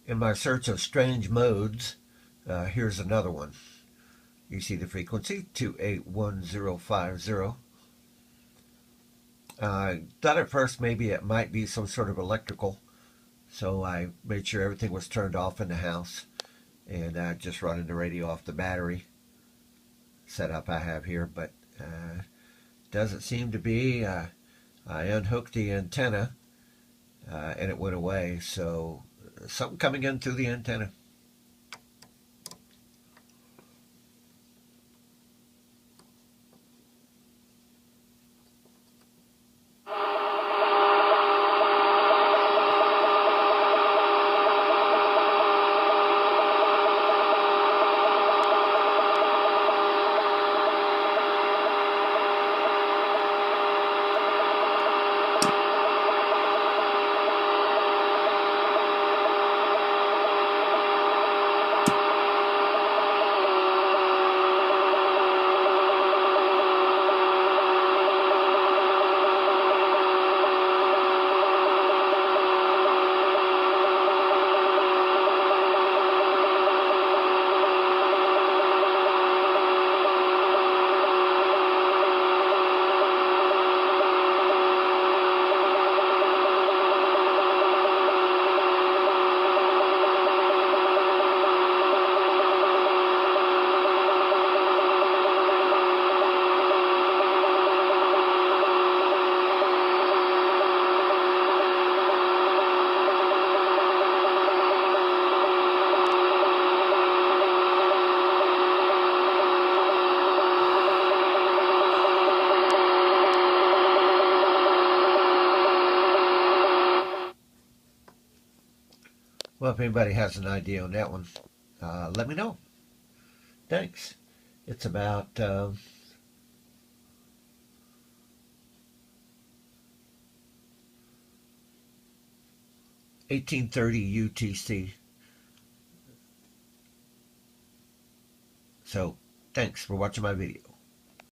In my search of strange modes, here's another one. You see the frequency, 281050. I thought at first maybe it might be some sort of electrical, so I made sure everything was turned off in the house, and just running the radio off the battery setup I have here, but doesn't seem to be. I unhooked the antenna, and it went away, so something coming in through the antenna. Well, if anybody has an idea on that one, let me know. Thanks. It's about 1830 UTC. So, thanks for watching my video.